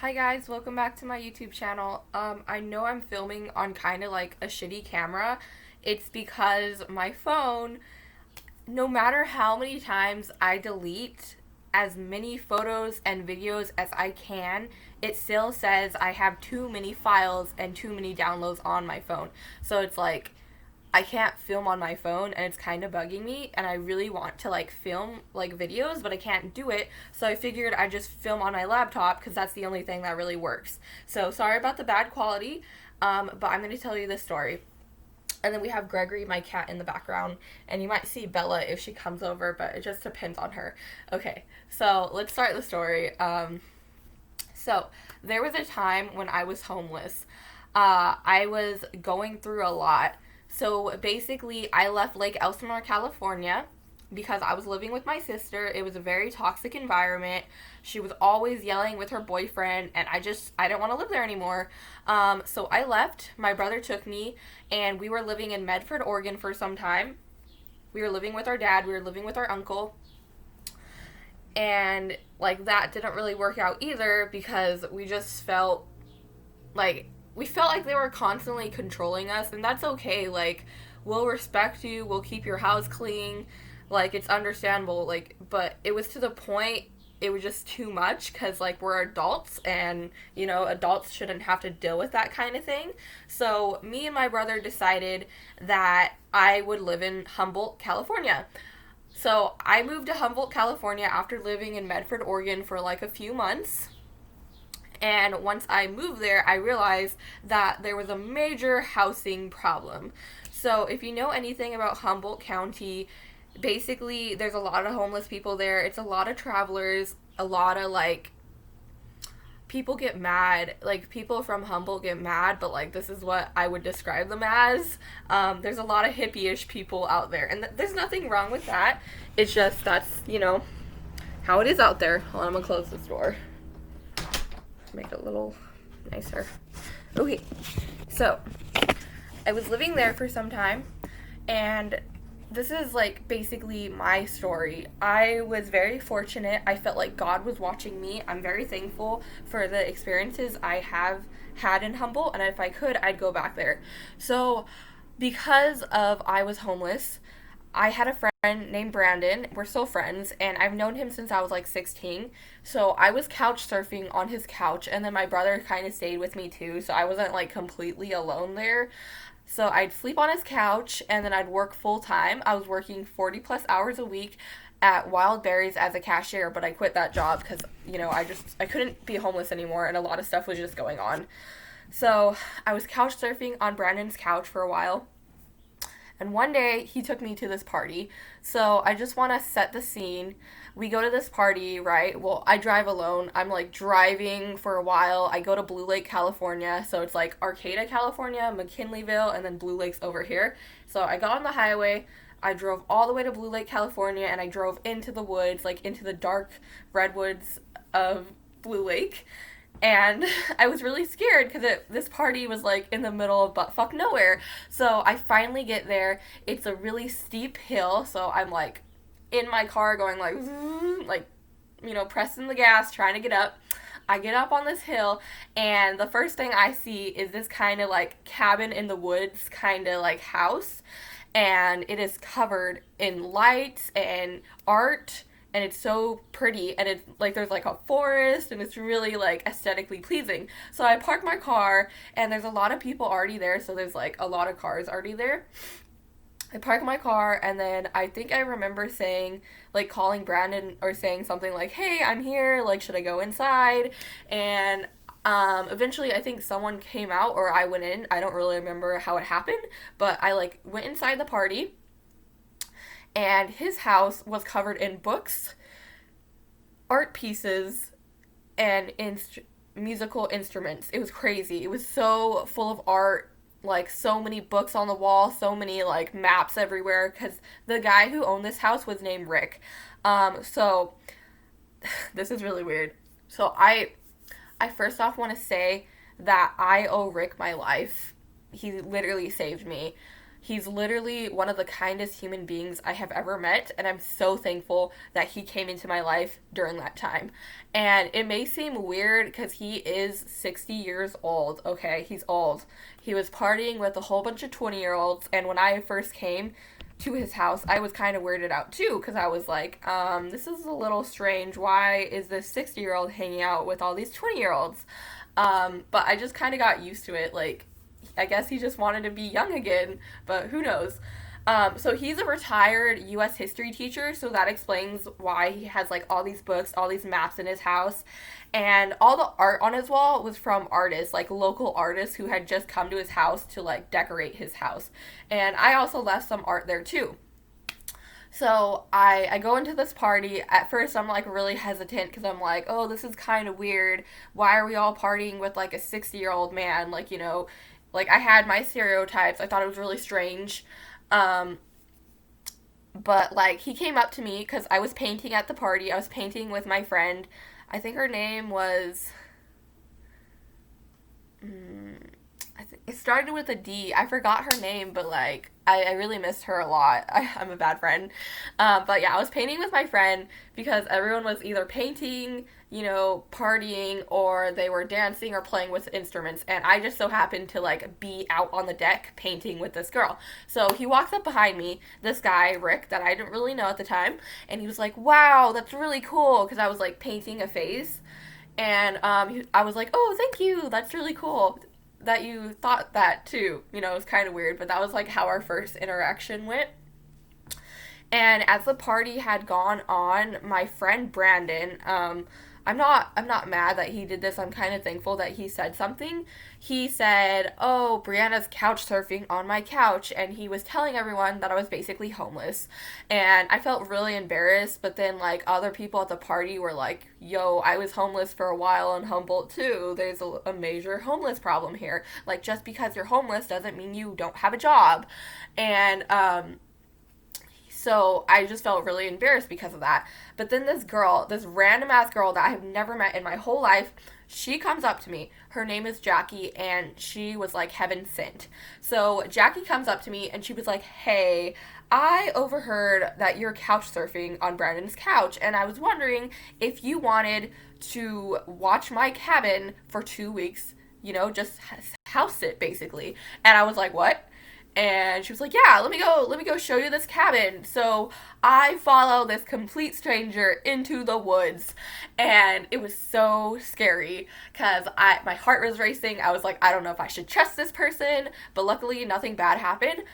Hi guys, welcome back to my YouTube channel. I know I'm filming on kind of like a shitty camera. It's because my phone, no matter how many times I delete as many photos and videos as I can, it still says I have too many files and too many downloads on my phone. So it's like I can't film on my phone and it's kind of bugging me, and I really want to like film like videos, but I can't do it. So I figured I'd just film on my laptop because that's the only thing that really works. So sorry about the bad quality, but I'm going to tell you this story. And then we have Gregory, my cat, in the background, and you might see Bella if she comes over, but it just depends on her. Okay, so let's start the story. So there was a time when I was homeless. I was going through a lot. So basically, I left Lake Elsinore, California, because I was living with my sister. It was a very toxic environment. She was always yelling with her boyfriend, and I didn't want to live there anymore. So I left. My brother took me, and we were living in Medford, Oregon for some time. We were living with our dad, we were living with our uncle, and like that didn't really work out either because we felt like they were constantly controlling us, and that's okay. Like, we'll respect you, we'll keep your house clean, like it's understandable. Like, but it was to the point, it was just too much because like we're adults, and adults shouldn't have to deal with that kind of thing. So me and my brother decided that I would live in Humboldt, California. So I moved to Humboldt, California after living in Medford, Oregon for like a few months. And once I moved there, I realized that there was a major housing problem. So if you know anything about Humboldt County, basically there's a lot of homeless people there. It's a lot of travelers, a lot of like people get mad. Like, people from Humboldt get mad, but like this is what I would describe them as. There's a lot of hippie-ish people out there, and there's nothing wrong with that. It's just that's how it is out there. Hold on, I'm gonna close this door to make it a little nicer. Okay, so I was living there for some time, and this is like basically my story. I was very fortunate. I felt like God was watching me. I'm very thankful for the experiences I have had in Humboldt, and if I could, I'd go back there. So, because of I was homeless, I had a friend named Brandon. We're still friends, and I've known him since I was like 16. So I was couch surfing on his couch, and then my brother kind of stayed with me too. So I wasn't like completely alone there. So I'd sleep on his couch, and then I'd work full time. I was working 40 plus hours a week at Wild Berries as a cashier, but I quit that job because, I couldn't be homeless anymore, and a lot of stuff was just going on. So I was couch surfing on Brandon's couch for a while. And one day he took me to this party. So I just want to set the scene. We go to this party, right? Well, I drive alone. I'm like driving for a while. I go to Blue Lake, California. So it's like Arcata, California, McKinleyville, and then Blue Lake's over here. So I got on the highway. I drove all the way to Blue Lake, California, and I drove into the woods, like into the dark redwoods of Blue Lake. And I was really scared because this party was like in the middle of buttfuck nowhere. So I finally get there. It's a really steep hill, so I'm like in my car going like like pressing the gas, trying to get up. I get up on this hill, and the first thing I see is this kind of like cabin in the woods kind of like house, and it is covered in lights and art, and it's so pretty, and it's like there's like a forest, and it's really like aesthetically pleasing. So I park my car, and there's a lot of people already there, so there's like a lot of cars already there. I park my car, and then I think I remember saying, like, calling Brandon or saying something like, "Hey, I'm here, like, should I go inside?" And eventually I think someone came out, or I went in. I don't really remember how it happened, but I like went inside the party, and his house was covered in books, art pieces, and musical instruments. It was crazy. It was so full of art, like so many books on the wall, so many like maps everywhere. Because the guy who owned this house was named Rick. So this is really weird. So I first off want to say that I owe Rick my life. He literally saved me. He's literally one of the kindest human beings I have ever met, and I'm so thankful that he came into my life during that time. And it may seem weird because he is 60 years old, okay? He's old. He was partying with a whole bunch of 20-year-olds, and when I first came to his house, I was kind of weirded out too because I was like, this is a little strange. Why is this 60-year-old hanging out with all these 20-year-olds? But I just kind of got used to it. Like, I guess he just wanted to be young again, but who knows? So he's a retired U.S. history teacher, so that explains why he has like all these books, all these maps in his house, and all the art on his wall was from artists, like local artists who had just come to his house to like decorate his house. And I also left some art there too. So I go into this party. At first, I'm like really hesitant because I'm like, oh, this is kind of weird. Why are we all partying with like a 60-year-old man? Like, like I had my stereotypes. I thought it was really strange. Um, but like he came up to me because I was painting at the party. I was painting with my friend. I think her name was. I think it started with a D. I forgot her name, but like I really missed her a lot. I'm a bad friend. But yeah, I was painting with my friend because everyone was either painting, partying, or they were dancing or playing with instruments. And I just so happened to like be out on the deck painting with this girl. So he walks up behind me, this guy, Rick, that I didn't really know at the time. And he was like, wow, that's really cool. Because I was like painting a face. And I was like, oh, thank you. That's really cool that you thought that too. It was kind of weird, but that was like how our first interaction went. And as the party had gone on, my friend Brandon, I'm not mad that he did this. I'm kind of thankful that he said something. He said, "Oh, Brianna's couch surfing on my couch," and he was telling everyone that I was basically homeless. And I felt really embarrassed, but then like other people at the party were like, "Yo, I was homeless for a while in Humboldt too. There's a major homeless problem here. Like just because you're homeless doesn't mean you don't have a job." And so I just felt really embarrassed because of that. But then this girl, this random ass girl that I have never met in my whole life, she comes up to me. Her name is Jackie, and she was like heaven sent. So Jackie comes up to me, and she was like, hey, I overheard that you're couch surfing on Brandon's couch, and I was wondering if you wanted to watch my cabin for 2 weeks, just house sit basically. And I was like, what? And she was like, yeah, let me go show you this cabin. So I follow this complete stranger into the woods, and it was so scary because my heart was racing. I was like, I don't know if I should trust this person, but luckily nothing bad happened.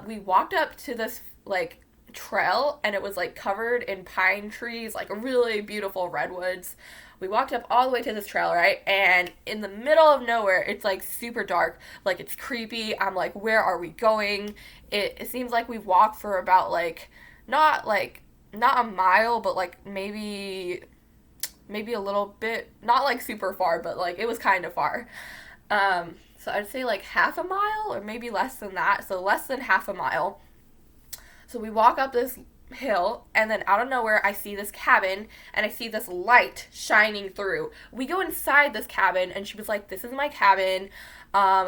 We walked up to this like trail, and it was like covered in pine trees, like really beautiful redwoods. We walked up all the way to this trail, right? And in the middle of nowhere, it's like super dark. Like it's creepy. I'm like, where are we going? It seems like we've walked for about not a mile, but like maybe a little bit, not like super far, but like it was kind of far. So I'd say like half a mile or maybe less than that. So less than half a mile. So we walk up this hill, and then out of nowhere I see this cabin, and I see this light shining through. We go inside this cabin, and she was like, this is my cabin.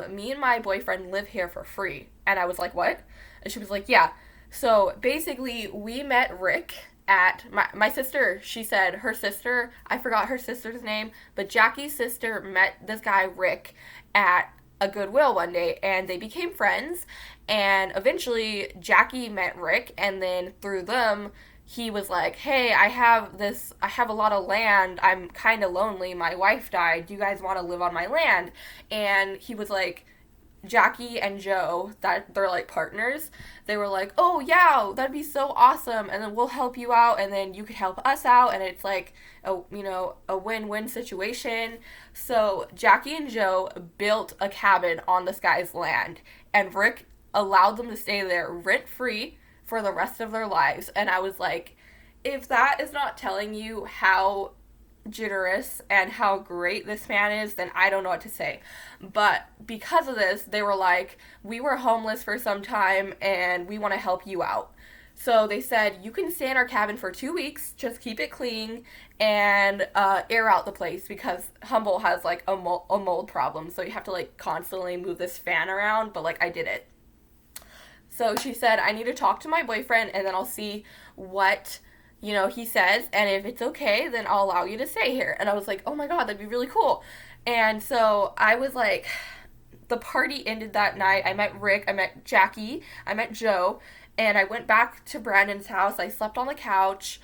Me and my boyfriend live here for free. And I was like, what? And she was like, yeah. So basically we met Rick at my sister. She said her sister, I forgot her sister's name, but Jackie's sister met this guy Rick at a Goodwill one day, and they became friends. And eventually Jackie met Rick, and then through them he was like, hey, I have a lot of land, I'm kind of lonely, my wife died, do you guys want to live on my land? And he was like, Jackie and Joe, that they're like partners, they were like, oh yeah, that'd be so awesome, and then we'll help you out, and then you could help us out, and it's like a win-win situation. So Jackie and Joe built a cabin on this guy's land, and Rick allowed them to stay there rent-free for the rest of their lives. And I was like, if that is not telling you how generous and how great this man is, then I don't know what to say. But because of this, they were like, we were homeless for some time and we want to help you out. So they said, you can stay in our cabin for 2 weeks, just keep it clean and air out the place, because Humboldt has like a mold problem, so you have to like constantly move this fan around, but like I did it. So she said, I need to talk to my boyfriend and then I'll see what, he says. And if it's okay, then I'll allow you to stay here. And I was like, oh my God, that'd be really cool. And so I was like, the party ended that night. I met Rick, I met Jackie, I met Joe, and I went back to Brandon's house. I slept on the couch.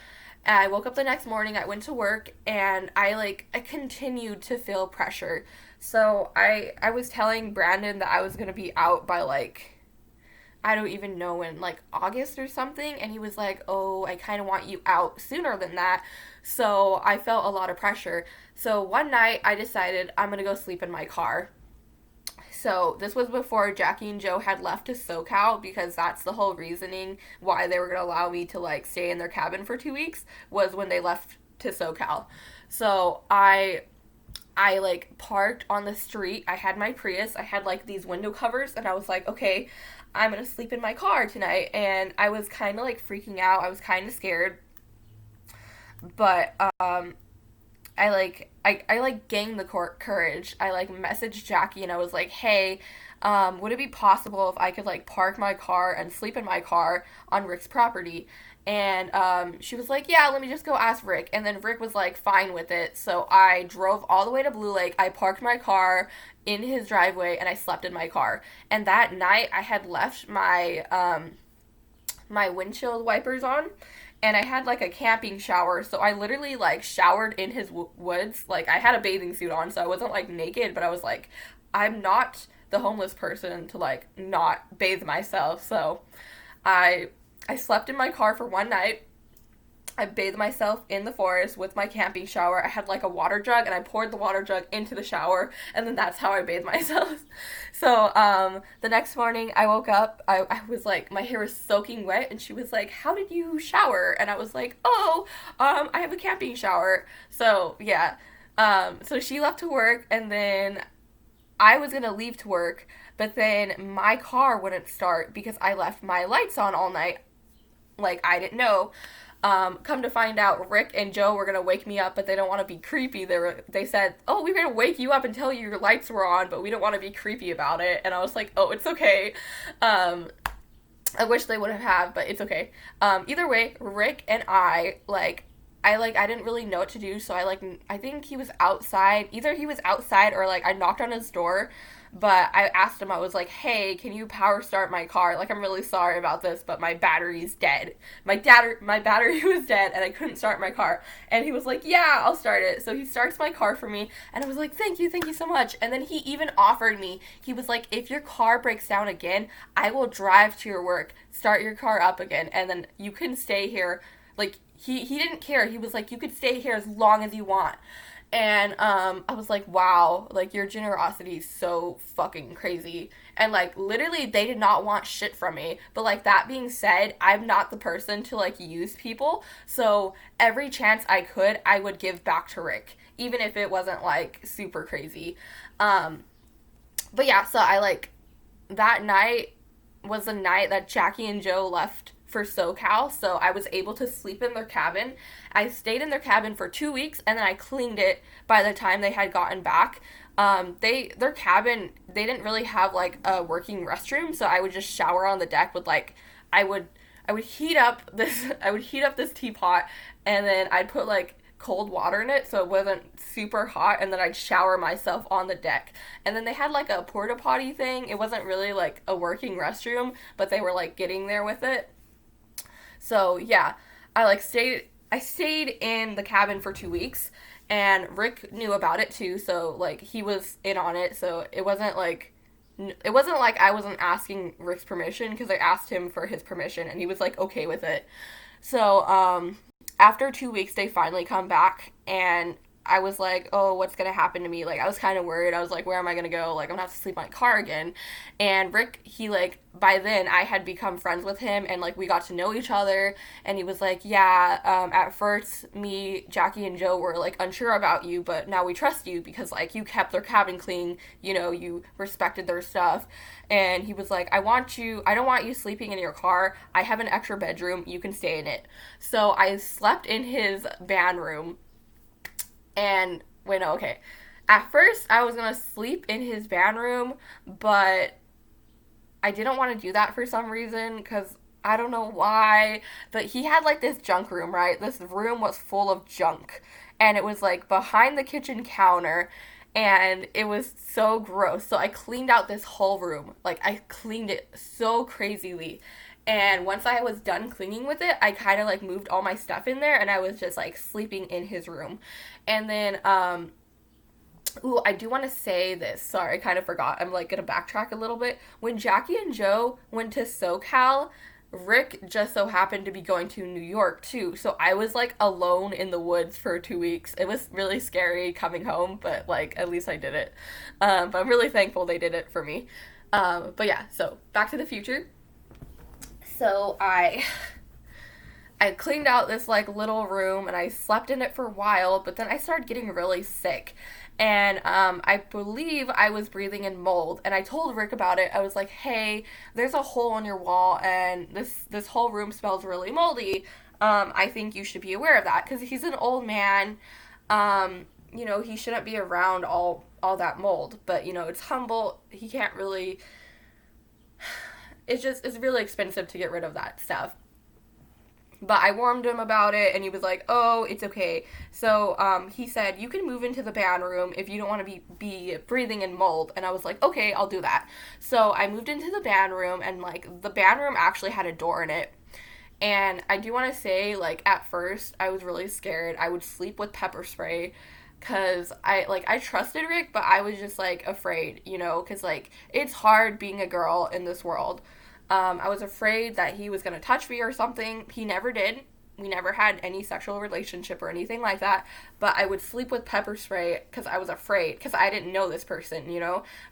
I woke up the next morning, I went to work, and I continued to feel pressure. So I was telling Brandon that I was going to be out by I don't even know when, August or something. And he was like, oh, I kind of want you out sooner than that. So I felt a lot of pressure. So one night I decided I'm going to go sleep in my car. So this was before Jackie and Joe had left to SoCal, because that's the whole reasoning why they were going to allow me to stay in their cabin for 2 weeks, was when they left to SoCal. So I parked on the street. I had my Prius. I had these window covers, and I was like, okay, I'm gonna sleep in my car tonight. And I was kind of freaking out. I was kind of scared, but I gained the courage. I messaged Jackie and I was like, hey, would it be possible if I could park my car and sleep in my car on Rick's property? And she was like, yeah, let me just go ask Rick. And then Rick was fine with it. So I drove all the way to Blue Lake. I parked my car in his driveway and I slept in my car. And that night I had left my windshield wipers on, and I had a camping shower, so I literally showered in his woods. I had a bathing suit on, so I wasn't naked, but I was I'm not the homeless person to not bathe myself. So I slept in my car for one night. I bathed myself in the forest with my camping shower. I had a water jug, and I poured the water jug into the shower, and then that's how I bathed myself. So the next morning I woke up. I was my hair was soaking wet, and she was like, how did you shower? And I was like, oh, I have a camping shower. So yeah. So she left to work, and then I was gonna leave to work, but then my car wouldn't start because I left my lights on all night. I didn't know. Come to find out, Rick and Joe were gonna wake me up, but they don't want to be creepy. They said, oh, we're gonna wake you up and tell you your lights were on, but we don't want to be creepy about it. And I was like, oh, it's okay. I wish they would have, but it's okay. Either way, Rick and I didn't really know what to do, so I think he was outside. Either he was outside or I knocked on his door, but I asked him, I was like, hey, can you power start my car? I'm really sorry about this, but my battery's dead. My battery was dead, and I couldn't start my car. And he was like, yeah, I'll start it. So he starts my car for me, and I was like, thank you so much. And then he even offered me, he was like, if your car breaks down again, I will drive to your work, start your car up again, and then you can stay here. He didn't care. He was like, you could stay here as long as you want. And I was like, wow, your generosity is so fucking crazy. And literally they did not want shit from me. But that being said, I'm not the person to use people. So every chance I could, I would give back to Rick, even if it wasn't super crazy. But yeah, so that night was the night that Jackie and Joe left for SoCal, so I was able to sleep in their cabin. I stayed in their cabin for 2 weeks, and then I cleaned it by the time they had gotten back. Their cabin, they didn't really have a working restroom, so I would just shower on the deck with I would heat up this teapot, and then I'd put cold water in it so it wasn't super hot, and then I'd shower myself on the deck. And then they had a porta potty thing. It wasn't really a working restroom, but they were getting there with it. So yeah, I stayed in the cabin for 2 weeks, and Rick knew about it too, so he was in on it. So it wasn't I wasn't asking Rick's permission, because I asked him for his permission, and he was okay with it. So after 2 weeks they finally come back, and I was like, oh, what's gonna happen to me? I was kind of worried. I was like, where am I gonna go? I'm gonna have to sleep in my car again. And Rick, he by then I had become friends with him, and we got to know each other. And he was like, yeah, at first me, Jackie, and Joe were unsure about you, but now we trust you because you kept their cabin clean. You respected their stuff. And he was like, I don't want you sleeping in your car. I have an extra bedroom. You can stay in it. So I slept in his band room. And wait, no, okay. At first, I was gonna sleep in his band room, but I didn't want to do that for some reason because I don't know why, but he had like this junk room, right? This room was full of junk, and it was like behind the kitchen counter, and it was so gross. So I cleaned out this whole room. Like I cleaned it so crazily. And once I was done cleaning with it, I kind of like moved all my stuff in there and I was just like sleeping in his room. And then ooh, I do want to say this. Sorry, I kind of forgot. I'm like gonna backtrack a little bit. When Jackie and Joe went to SoCal, Rick just so happened to be going to New York too. So I was like alone in the woods for 2 weeks. It was really scary coming home, but like at least I did it. But I'm really thankful they did it for me. But yeah, so Back to the Future. So I cleaned out this like little room and I slept in it for a while, but then I started getting really sick. And I believe I was breathing in mold. And I told Rick about it. I was like, "Hey, there's a hole in your wall, and this whole room smells really moldy. I think you should be aware of that because he's an old man. He shouldn't be around all that mold. But it's Humboldt. He can't really. It's really expensive to get rid of that stuff." But I warned him about it, and he was like, "Oh, it's okay." So he said, "You can move into the band room if you don't want to be breathing in mold." And I was like, "Okay, I'll do that." So I moved into the band room, and like the band room actually had a door in it. And I do want to say, like at first, I was really scared. I would sleep with pepper spray, cause I trusted Rick, but I was just like afraid, cause like it's hard being a girl in this world. I was afraid that he was gonna touch me or something. He never did. We never had any sexual relationship or anything like that. But I would sleep with pepper spray because I was afraid because I didn't know this person.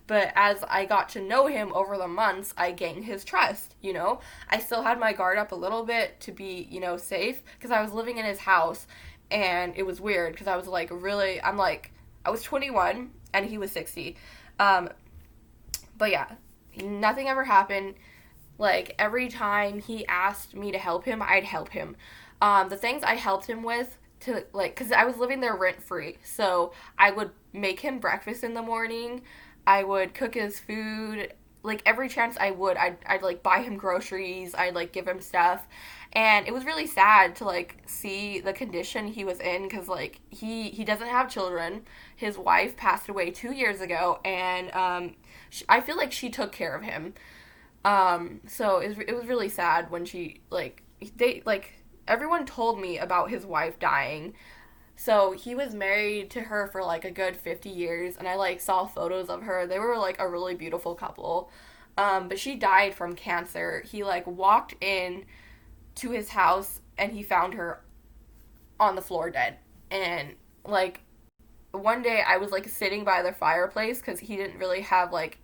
But as I got to know him over the months, I gained his trust. I still had my guard up a little bit to be, safe because I was living in his house and it was weird because I was like really, I was 21 and he was 60. Um, but yeah, nothing ever happened. Like every time he asked me to help him, I'd help him. The things I helped him with to like, cause I was living there rent free, so I would make him breakfast in the morning. I would cook his food. Like every chance I would, I'd like buy him groceries. I'd like give him stuff, and it was really sad to like see the condition he was in, cause like he doesn't have children. His wife passed away 2 years ago, and I feel like she took care of him. So it was really sad when everyone told me about his wife dying. So he was married to her for like a good 50 years, and I like saw photos of her. They were like a really beautiful couple. But she died from cancer. He like walked in to his house and he found her on the floor dead. And like one day I was like sitting by the fireplace because he didn't really have like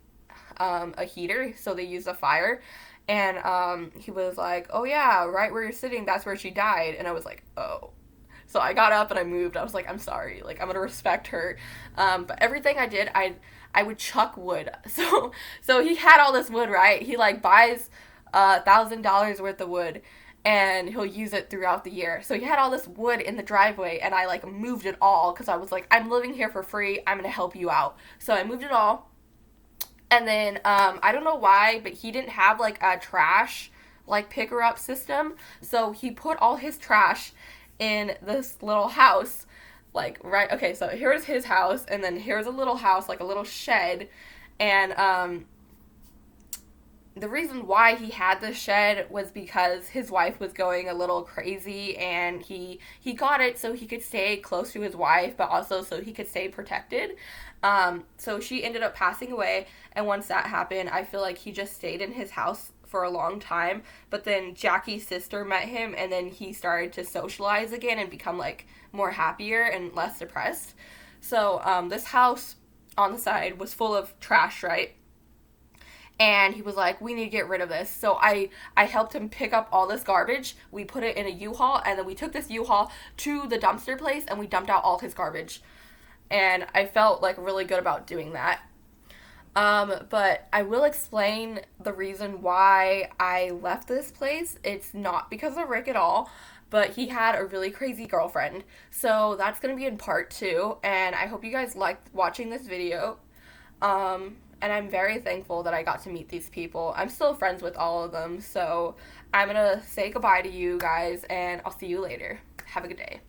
a heater, so they used a fire. And he was like, "Oh yeah, right where you're sitting, that's where she died." And I was like, "Oh." So I got up and I moved. I was like, "I'm sorry. Like I'm gonna respect her." But everything I did, I would chuck wood. So he had all this wood, right? He like buys $1,000 worth of wood, and he'll use it throughout the year. So he had all this wood in the driveway, and I like moved it all because I was like, "I'm living here for free. I'm gonna help you out." So I moved it all. And then I don't know why, but he didn't have like a trash like picker up system. So he put all his trash in this little house. Like right, okay, so here's his house, and then here's a little house, like a little shed. And the reason why he had this shed was because his wife was going a little crazy, and he got it so he could stay close to his wife, but also so he could stay protected. So she ended up passing away, and once that happened, I feel like he just stayed in his house for a long time. But then Jackie's sister met him, and then he started to socialize again and become like more happier and less depressed. So this house on the side was full of trash, right? And he was like, "We need to get rid of this." So I helped him pick up all this garbage. We put it in a U-Haul, and then we took this U-Haul to the dumpster place and we dumped out all his garbage. And I felt like really good about doing that. But I will explain the reason why I left this place. It's not because of Rick at all, but he had a really crazy girlfriend. So that's going to be in part two, and I hope you guys liked watching this video. and I'm very thankful that I got to meet these people. I'm still friends with all of them, so I'm gonna say goodbye to you guys, and I'll see you later. Have a good day.